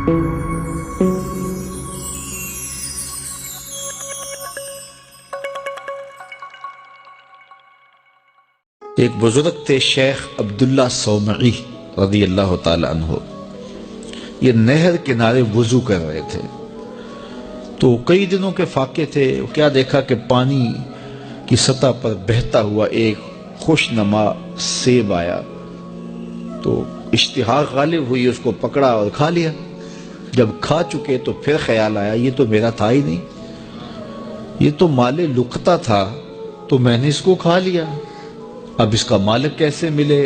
ایک بزرگ تھے شیخ عبداللہ صومعی رضی اللہ تعالی عنہ. یہ نہر کنارے وضو کر رہے تھے تو کئی دنوں کے فاقے تھے. کیا دیکھا کہ پانی کی سطح پر بہتا ہوا ایک خوش نما سیب آیا تو اشتہا غالب ہوئی، اس کو پکڑا اور کھا لیا. جب کھا چکے تو پھر خیال آیا یہ تو میرا تھا ہی نہیں، یہ تو مال لقطہ تھا، تو میں نے اس کو کھا لیا. اب اس کا مالک کیسے ملے؟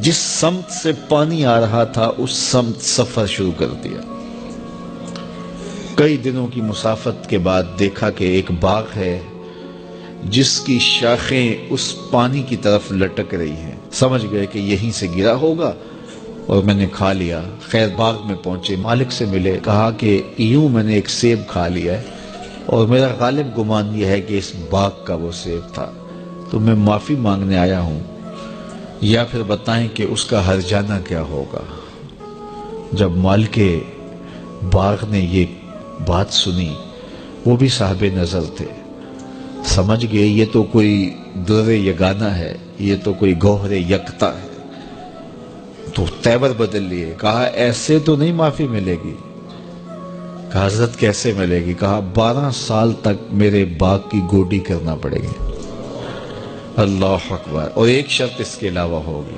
جس سمت سے پانی آ رہا تھا اس سمت سفر شروع کر دیا. کئی دنوں کی مسافت کے بعد دیکھا کہ ایک باغ ہے جس کی شاخیں اس پانی کی طرف لٹک رہی ہیں. سمجھ گئے کہ یہیں سے گرا ہوگا اور میں نے کھا لیا. خیر باغ میں پہنچے، مالک سے ملے، کہا کہ یوں میں نے ایک سیب کھا لیا ہے اور میرا غالب گمان یہ ہے کہ اس باغ کا وہ سیب تھا، تو میں معافی مانگنے آیا ہوں، یا پھر بتائیں کہ اس کا ہرجانہ کیا ہوگا. جب مالک باغ نے یہ بات سنی، وہ بھی صاحب نظر تھے، سمجھ گئے یہ تو کوئی در یگانہ ہے، یہ تو کوئی گوہر یکتا ہے. تو تیور بدل لیے، کہا ایسے تو نہیں معافی ملے گی. کہا حضرت کیسے ملے گی؟ کہا 12 سال تک میرے باغ کی گوڈی کرنا پڑے گی. اللہ اکبر. اور ایک شرط اس کے علاوہ ہوگی.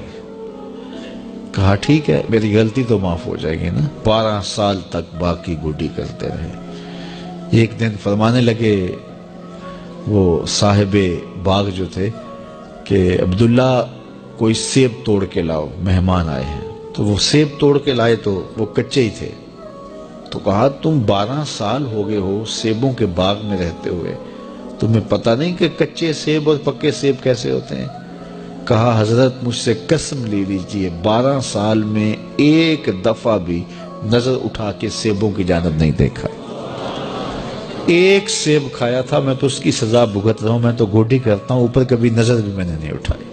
کہا ٹھیک ہے، میری غلطی تو معاف ہو جائے گی نا. 12 سال تک باغ کی گوڈی کرتے رہے. ایک دن فرمانے لگے وہ صاحب باغ جو تھے کہ عبداللہ کوئی سیب توڑ کے لاؤ، مہمان آئے ہیں. تو وہ سیب توڑ کے لائے تو وہ کچے ہی تھے. تو کہا تم 12 سال ہو گئے ہو سیبوں کے باغ میں رہتے ہوئے، تمہیں پتہ نہیں کہ کچے سیب اور پکے سیب کیسے ہوتے ہیں؟ کہا حضرت مجھ سے قسم لے لیجئے 12 سال میں ایک دفعہ بھی نظر اٹھا کے سیبوں کی جانب نہیں دیکھا. ایک سیب کھایا تھا، میں تو اس کی سزا بھگت رہا ہوں، میں تو گوڈی کرتا ہوں، اوپر کبھی نظر بھی میں نے نہیں اٹھائی.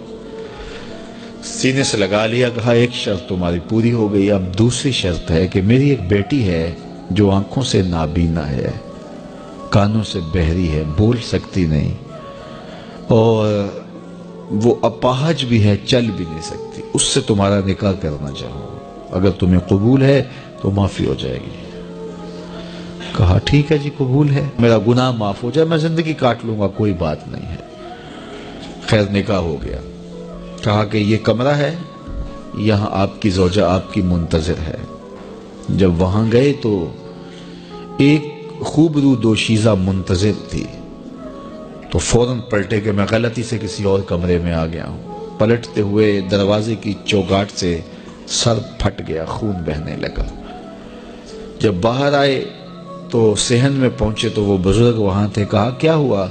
سینے سے لگا لیا. کہا ایک شرط تمہاری پوری ہو گئی، اب دوسری شرط ہے کہ میری ایک بیٹی ہے جو آنکھوں سے نابینا ہے، کانوں سے بہری ہے، بول سکتی نہیں، اور وہ اپاہج بھی ہے، چل بھی نہیں سکتی. اس سے تمہارا نکاح کرنا چاہوں، اگر تمہیں قبول ہے تو معافی ہو جائے گی. کہا ٹھیک ہے جی قبول ہے، میرا گناہ معاف ہو جائے، میں زندگی کاٹ لوں گا، کوئی بات نہیں ہے. خیر نکاح ہو گیا. کہا کہ یہ کمرہ ہے، یہاں آپ کی زوجہ آپ کی منتظر ہے. جب وہاں گئے تو ایک خوبرو دوشیزہ منتظر تھی. تو فوراً پلٹے کہ میں غلطی سے کسی اور کمرے میں آ گیا ہوں. پلٹتے ہوئے دروازے کی چوگاٹ سے سر پھٹ گیا، خون بہنے لگا. جب باہر آئے تو صحن میں پہنچے تو وہ بزرگ وہاں تھے. کہا کیا ہوا؟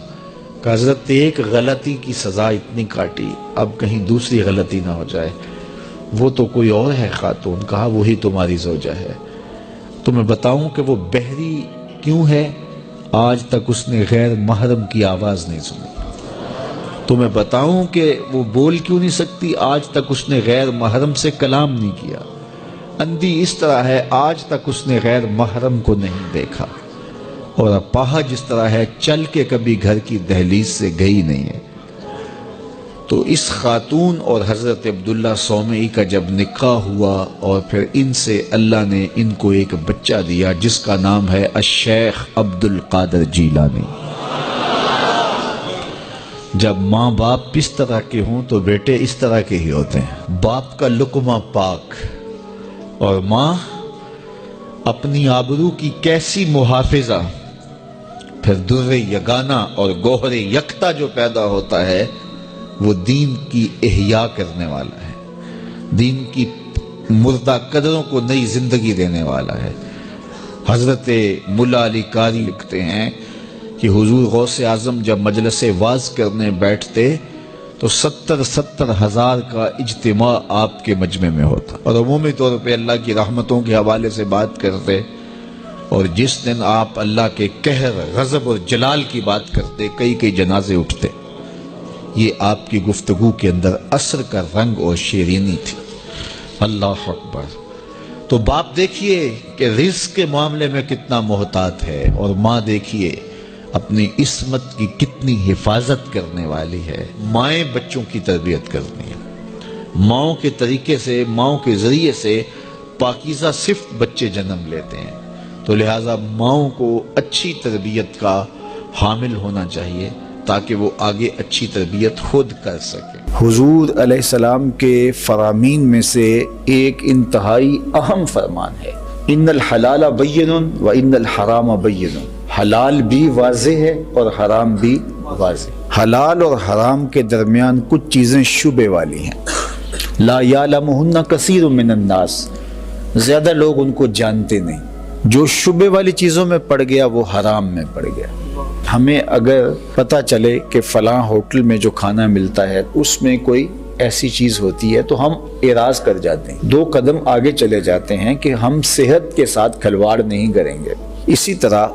کہ حضرت ایک غلطی کی سزا اتنی کاٹی، اب کہیں دوسری غلطی نہ ہو جائے. وہ تو کوئی اور ہے خاتون. کہا وہی تمہاری زوجہ ہے. تو میں بتاؤں کہ وہ بہری کیوں ہے؟ آج تک اس نے غیر محرم کی آواز نہیں سنی. تو میں بتاؤں کہ وہ بول کیوں نہیں سکتی؟ آج تک اس نے غیر محرم سے کلام نہیں کیا. اندھی اس طرح ہے، آج تک اس نے غیر محرم کو نہیں دیکھا. اور اپاہج جس طرح ہے، چل کے کبھی گھر کی دہلیز سے گئی نہیں ہے. تو اس خاتون اور حضرت عبداللہ صومعی کا جب نکاح ہوا اور پھر ان سے اللہ نے ان کو ایک بچہ دیا جس کا نام ہے الشیخ عبد القادر جیلانی. جب ماں باپ اس طرح کے ہوں تو بیٹے اس طرح کے ہی ہوتے ہیں. باپ کا لقمہ پاک اور ماں اپنی آبرو کی کیسی محافظہ. پھر در یگانہ اور گوہر یکتا جو پیدا ہوتا ہے وہ دین کی احیاء کرنے والا ہے، دین کی مردہ قدروں کو نئی زندگی دینے والا ہے. حضرت ملا علی قاری لکھتے ہیں کہ حضور غوث اعظم جب مجلس واعظ کرنے بیٹھتے تو 70 ہزار کا اجتماع آپ کے مجمع میں ہوتا، اور عمومی طور پہ اللہ کی رحمتوں کے حوالے سے بات کرتے. اور جس دن آپ اللہ کے قہر، غضب اور جلال کی بات کرتے کئی جنازے اٹھتے. یہ آپ کی گفتگو کے اندر عصر کا رنگ اور شیرینی تھی. اللہ اکبر. تو باپ دیکھیے کہ رزق کے معاملے میں کتنا محتاط ہے، اور ماں دیکھیے اپنی عصمت کی کتنی حفاظت کرنے والی ہے۔ مائیں بچوں کی تربیت کرتی ہیں، ماؤں کے طریقے سے، ماؤں کے ذریعے سے پاکیزہ صرف بچے جنم لیتے ہیں۔ تو لہٰذا ماؤں کو اچھی تربیت کا حامل ہونا چاہیے تاکہ وہ آگے اچھی تربیت خود کر سکے۔ حضور علیہ السلام کے فرامین میں سے ایک انتہائی اہم فرمان ہے، ان الحلال بین و ان الحرام بین۔ حلال بھی واضح ہے اور حرام بھی واضح۔ حلال اور حرام کے درمیان کچھ چیزیں شبہ والی ہیں، لا یعلمہن کثیر من الناس، زیادہ لوگ ان کو جانتے نہیں۔ جو شبہ والی چیزوں میں پڑ گیا وہ حرام میں پڑ گیا۔ ہمیں اگر پتہ چلے کہ فلاں ہوٹل میں جو کھانا ملتا ہے اس میں کوئی ایسی چیز ہوتی ہے تو ہم اعراض کر جاتے ہیں، 2 قدم آگے چلے جاتے ہیں کہ ہم صحت کے ساتھ کھلواڑ نہیں کریں گے۔ اسی طرح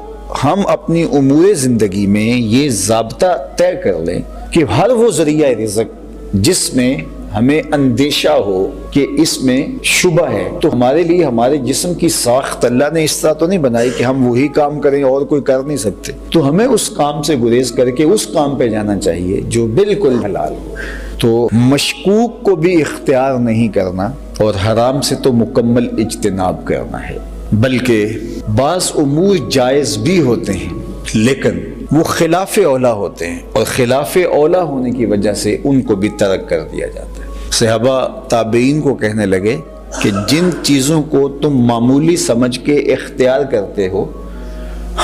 ہم اپنی امور زندگی میں یہ ضابطہ طے کر لیں کہ ہر وہ ذریعہ رزق جس میں ہمیں اندیشہ ہو کہ اس میں شبہ ہے، تو ہمارے لیے ہمارے جسم کی ساخت اللہ نے اس طرح تو نہیں بنائی کہ ہم وہی کام کریں اور کوئی کر نہیں سکتے، تو ہمیں اس کام سے گریز کر کے اس کام پہ جانا چاہیے جو بالکل حلال ہو۔ تو مشکوک کو بھی اختیار نہیں کرنا اور حرام سے تو مکمل اجتناب کرنا ہے، بلکہ بعض امور جائز بھی ہوتے ہیں لیکن وہ خلاف اولا ہوتے ہیں، اور خلاف اولا ہونے کی وجہ سے ان کو بھی ترک کر دیا جاتا ہے۔ صحابہ تابعین کو کہنے لگے کہ جن چیزوں کو تم معمولی سمجھ کے اختیار کرتے ہو،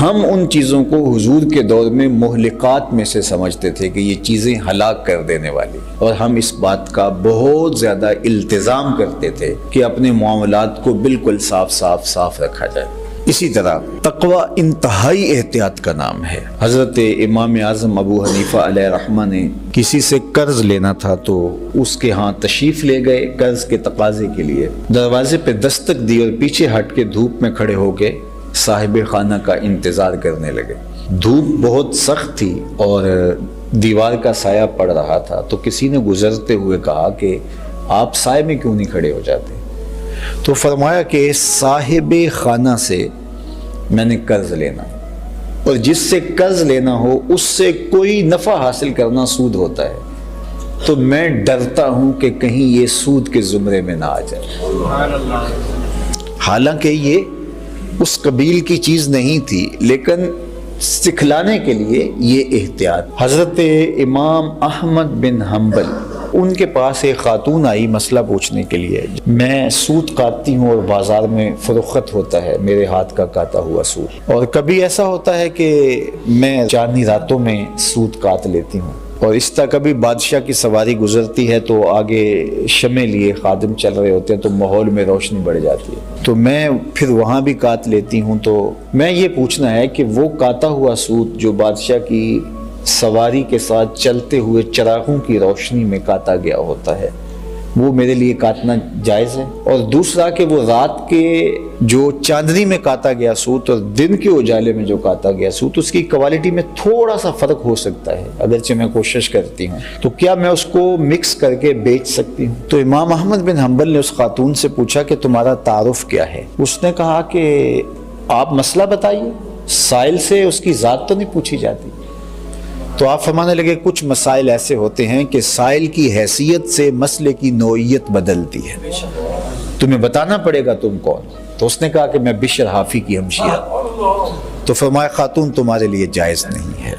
ہم ان چیزوں کو حضور کے دور میں مہلکات میں سے سمجھتے تھے کہ یہ چیزیں ہلاک کر دینے والی، اور ہم اس بات کا بہت زیادہ التزام کرتے تھے کہ اپنے معاملات کو بالکل صاف رکھا جائے۔ اسی طرح تقوی انتہائی احتیاط کا نام ہے۔ حضرت امام اعظم ابو حنیفہ علیہ رحمہ نے کسی سے قرض لینا تھا تو اس کے ہاں تشریف لے گئے قرض کے تقاضے کے لیے، دروازے پہ دستک دی اور پیچھے ہٹ کے دھوپ میں کھڑے ہو کے صاحب خانہ کا انتظار کرنے لگے۔ دھوپ بہت سخت تھی اور دیوار کا سایہ پڑ رہا تھا، تو کسی نے گزرتے ہوئے کہا کہ آپ سائے میں کیوں نہیں کھڑے ہو جاتے؟ تو فرمایا کہ صاحب خانہ سے میں نے قرض لینا، اور جس سے قرض لینا ہو اس سے کوئی نفع حاصل کرنا سود ہوتا ہے، تو میں ڈرتا ہوں کہ کہیں یہ سود کے زمرے میں نہ آ جائے۔ حالانکہ یہ اس قبیل کی چیز نہیں تھی، لیکن سکھلانے کے لیے یہ احتیاط۔ حضرت امام احمد بن حنبل، ان کے پاس ایک خاتون آئی مسئلہ پوچھنے کے لیے، میں سود کاٹتی ہوں اور بازار میں فروخت ہوتا ہے میرے ہاتھ کا کاٹا ہوا سود، اور کبھی ایسا ہوتا ہے کہ میں چاندنی راتوں میں سود کاٹ لیتی ہوں، اور اس طرح کبھی بادشاہ کی سواری گزرتی ہے تو آگے شمع لیے خادم چل رہے ہوتے ہیں تو ماحول میں روشنی بڑھ جاتی ہے، تو میں پھر وہاں بھی کاٹ لیتی ہوں۔ تو میں یہ پوچھنا ہے کہ وہ کاٹا ہوا سود جو بادشاہ کی سواری کے ساتھ چلتے ہوئے چراغوں کی روشنی میں کاٹا گیا ہوتا ہے، وہ میرے لیے کاٹنا جائز ہے؟ اور دوسرا کہ وہ رات کے جو چاندنی میں کاٹا گیا سوت اور دن کے اجالے میں جو کاٹا گیا سوت، اس کی کوالٹی میں تھوڑا سا فرق ہو سکتا ہے، اگرچہ میں کوشش کرتی ہوں، تو کیا میں اس کو مکس کر کے بیچ سکتی ہوں؟ تو امام احمد بن حنبل نے اس خاتون سے پوچھا کہ تمہارا تعارف کیا ہے؟ اس نے کہا کہ آپ مسئلہ بتائیے، سائل سے اس کی ذات تو نہیں پوچھی جاتی۔ تو آپ فرمانے لگے کچھ مسائل ایسے ہوتے ہیں کہ سائل کی حیثیت سے مسئلے کی نوعیت بدلتی ہے، تمہیں بتانا پڑے گا تم کون؟ تو اس نے کہا کہ میں بشر حافی کی ہمشیرہ۔ تو فرمایا خاتون تمہارے لیے جائز نہیں ہے۔